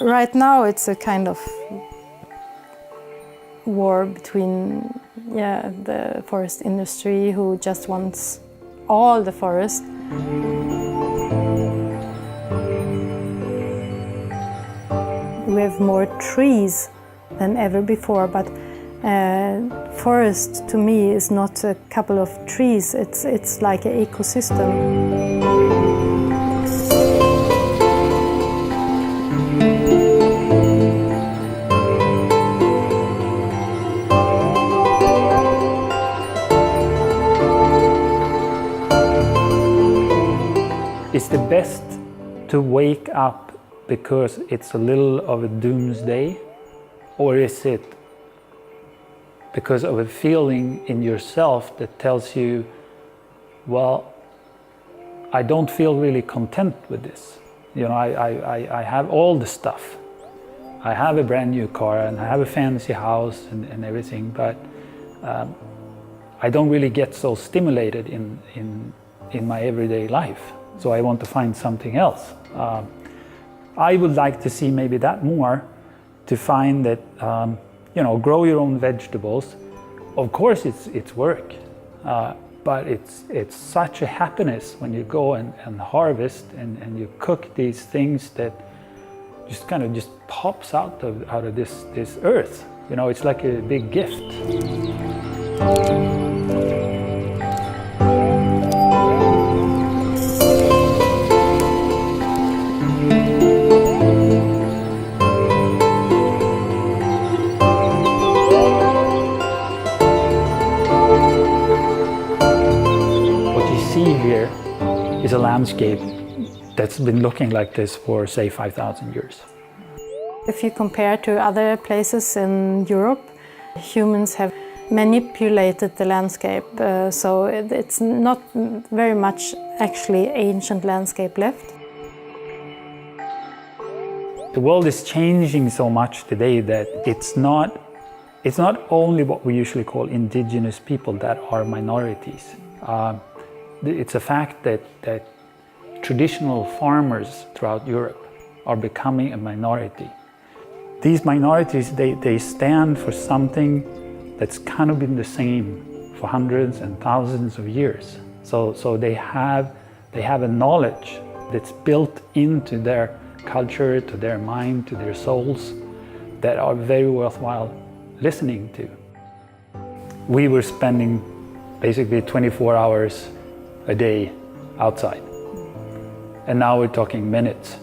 Right now it's a kind of war between the forest industry, who just wants all the forest. We have more trees than ever before, but forest to me is not a couple of trees, it's like an ecosystem. Is the best to wake up because it's a little of a doomsday, or is it because of a feeling in yourself that tells you, well, I don't feel really content with this. You know, I have all the stuff. I have a brand new car and I have a fancy house and everything, but I don't really get so stimulated in my everyday life. So I want to find something else. I would like to see maybe that more, to find that, you know, grow your own vegetables. Of course it's work, but it's such a happiness when you go and harvest and you cook these things that just kind of just pops out of this earth. You know, it's like a big gift. Here is a landscape that's been looking like this for, say, 5,000 years. If you compare to other places in Europe, humans have manipulated the landscape, so it's not very much actually ancient landscape left. The world is changing so much today that it's not only what we usually call indigenous people that are minorities. It's a fact that traditional farmers throughout Europe are becoming a minority. These minorities, they stand for something that's kind of been the same for hundreds and thousands of years. So they have a knowledge that's built into their culture, to their mind, to their souls, that are very worthwhile listening to. We were spending basically 24 hours a day outside, and now we're talking minutes.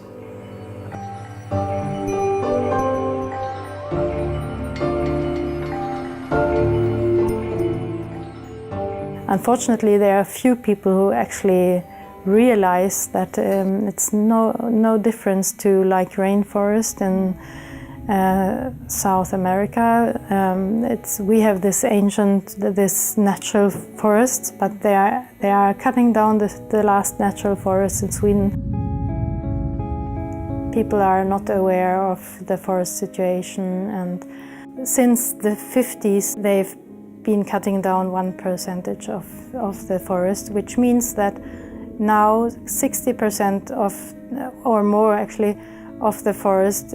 Unfortunately, there are few people who actually realize that it's no difference to like rainforest in South America. We have this natural forests, but they are cutting down the last natural forests in Sweden. People are not aware of the forest situation, and since the 50s they've been cutting down 1% of the forest, which means that now 60% or more actually of the forest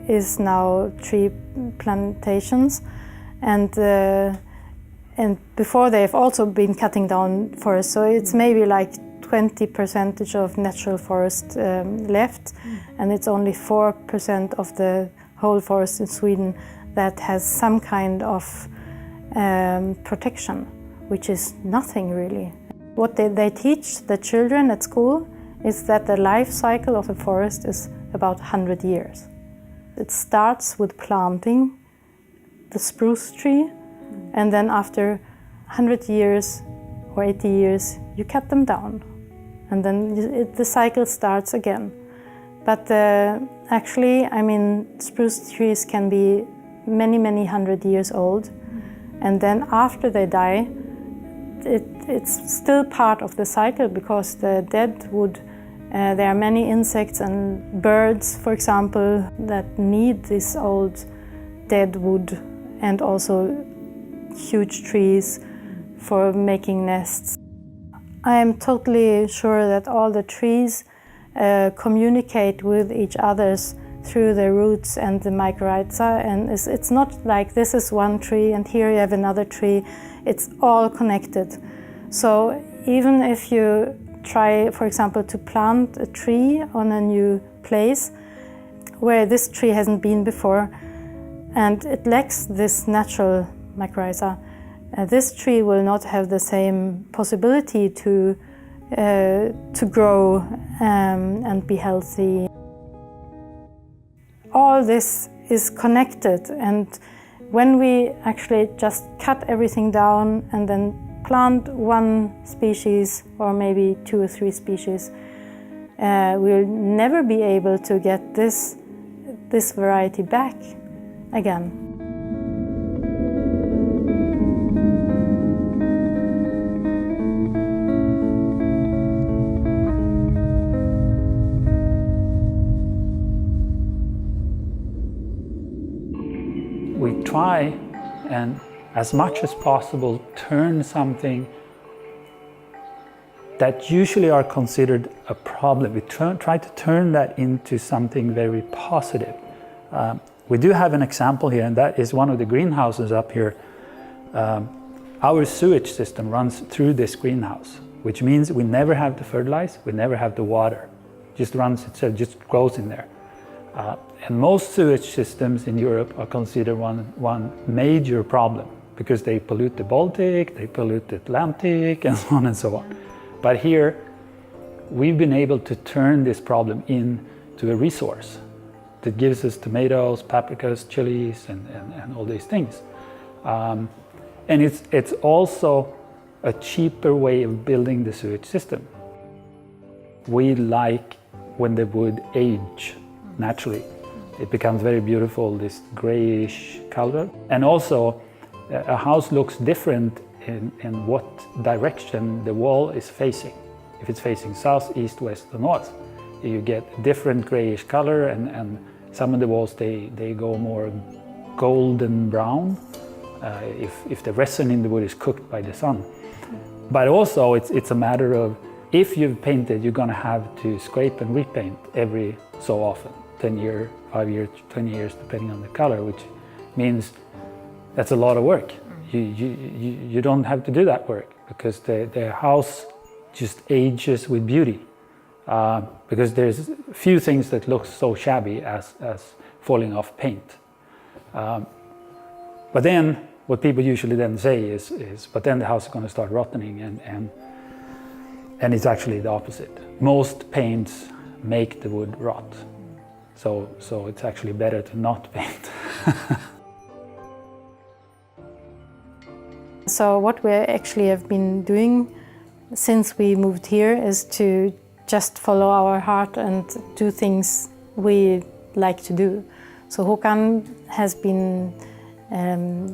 is now tree plantations, and before they've also been cutting down forests, so it's maybe like 20% of natural forest left, and it's only 4% of the whole forest in Sweden that has some kind of protection, which is nothing really. What they teach the children at school is that the life cycle of a forest is about 100 years. It starts with planting the spruce tree, and then after 100 years or 80 years you cut them down, and then the cycle starts again. But actually, I mean, spruce trees can be many hundred years old, and then after they die it's still part of the cycle, because the dead wood, there are many insects and birds, for example, that need this old dead wood, and also huge trees for making nests. I am totally sure that all the trees communicate with each other through the roots and the mycorrhiza, and it's not like this is one tree and here you have another tree. It's all connected. So even if you try, for example, to plant a tree on a new place where this tree hasn't been before and it lacks this natural mycorrhiza, this tree will not have the same possibility to grow and be healthy. All this is connected, and when we actually just cut everything down and then plant one species or maybe 2 or 3 species, we'll never be able to get this variety back again. We try and as much as possible turn something that usually are considered a problem. We try to turn that into something very positive. We do have an example here, and that is one of the greenhouses up here. Our sewage system runs through this greenhouse, which means we never have to fertilize, we never have to water. It just runs itself, just grows in there. And most sewage systems in Europe are considered one major problem because they pollute the Baltic, they pollute the Atlantic, and so on and so on. But here, we've been able to turn this problem into a resource that gives us tomatoes, paprikas, chilies, and all these things. And it's also a cheaper way of building the sewage system. We like when the wood age naturally. It becomes very beautiful, this grayish color. And also, a house looks different in what direction the wall is facing. If it's facing south, east, west, or north, you get different grayish color, and some of the walls, they go more golden brown if the resin in the wood is cooked by the sun. But also, it's a matter of, if you've painted, you're going to have to scrape and repaint every so often. 10 years, 5 years, 20 years, depending on the color, which means that's a lot of work. You don't have to do that work because the house just ages with beauty. Because there's few things that look so shabby as falling off paint. But then what people usually then say is but then the house is going to start rotting, and it's actually the opposite. Most paints make the wood rot. So it's actually better to not paint. So what we actually have been doing since we moved here is to just follow our heart and do things we like to do. So Håkan has been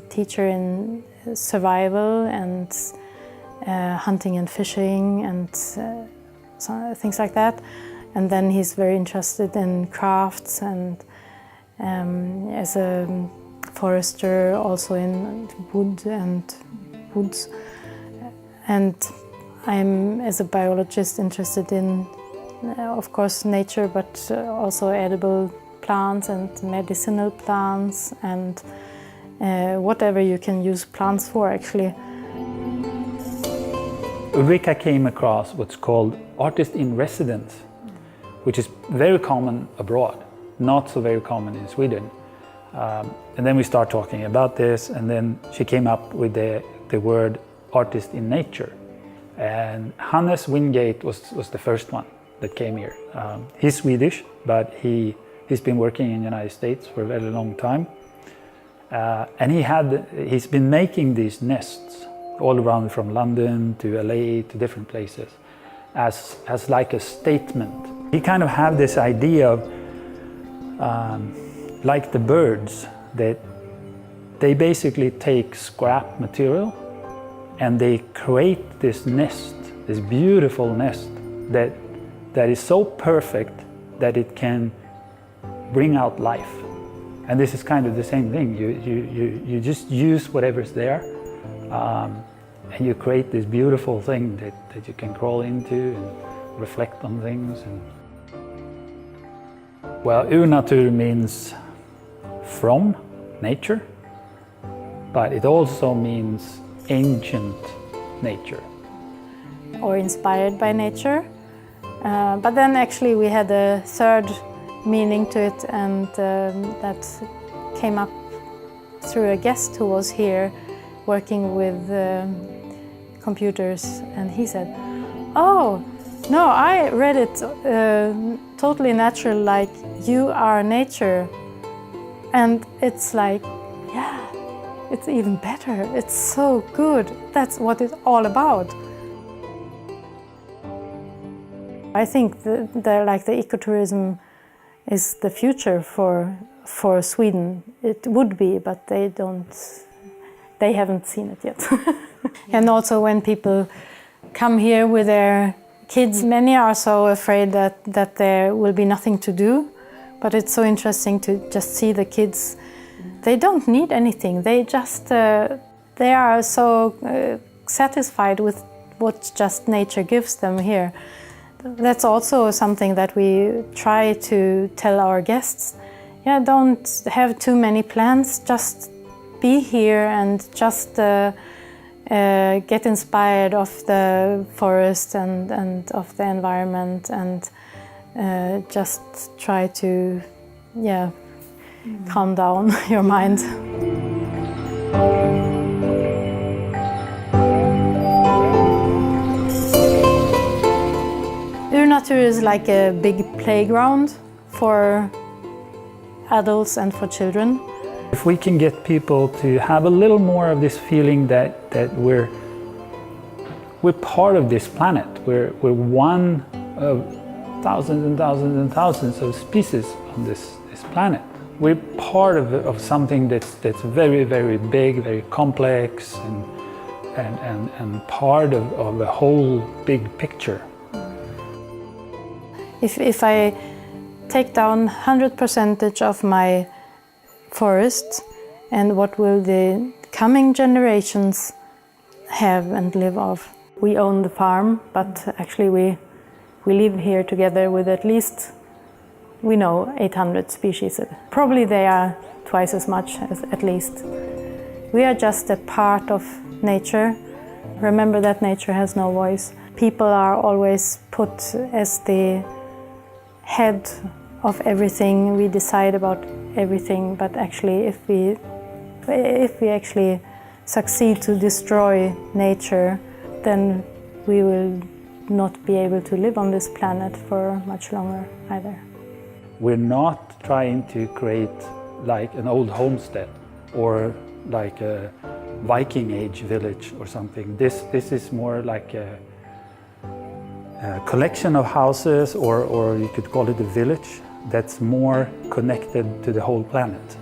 teacher in survival and hunting and fishing and things like that. And then he's very interested in crafts and as a forester also in wood and woods. And I'm, as a biologist, interested in, of course, nature, but also edible plants and medicinal plants and whatever you can use plants for, actually. Ulrika came across what's called artist in residence, which is very common abroad, not so very common in Sweden. And then we start talking about this, and then she came up with the word artist in nature. And Hannes Wingate was the first one that came here. He's Swedish, but he's been working in the United States for a very long time. And he's been making these nests all around, from London to LA to different places, as like a statement. He kind of had this idea of, like the birds, that they basically take scrap material and they create this nest, this beautiful nest that is so perfect that it can bring out life. And this is kind of the same thing. You just use whatever's there, and you create this beautiful thing that you can crawl into and reflect on things. Well, Urnatur means from nature, but it also means ancient nature. Or inspired by nature. But then actually we had a third meaning to it, and that came up through a guest who was here working with computers, and he said, "Oh, no, I read it totally natural, like you are nature." And it's like, yeah, it's even better. It's so good. That's what it's all about. I think the ecotourism is the future for Sweden. It would be, but they haven't seen it yet. And also when people come here with their kids, many are so afraid that there will be nothing to do. But it's so interesting to just see the kids. They don't need anything. They just, they are so satisfied with what just nature gives them here. That's also something that we try to tell our guests. Yeah, don't have too many plans, just be here and just get inspired of the forest and of the environment, and just try to, calm down your mind. Urnatur is like a big playground for adults and for children. If we can get people to have a little more of this feeling that we're part of this planet, we're one of thousands and thousands and thousands of species on this planet. We're part of something that's very, very big, very complex, and part of a whole big picture. If I take down 100% of my forest, and what will the coming generations have and live off? We own the farm, but actually we live here together with at least, we know, 800 species. Probably they are twice as much, at least. We are just a part of nature. Remember that nature has no voice. People are always put as the head of everything. We decide about everything, but actually if we actually succeed to destroy nature, then we will not be able to live on this planet for much longer either. We're not trying to create like an old homestead or like a Viking age village or something. This is more like a collection of houses, or you could call it a village that's more connected to the whole planet.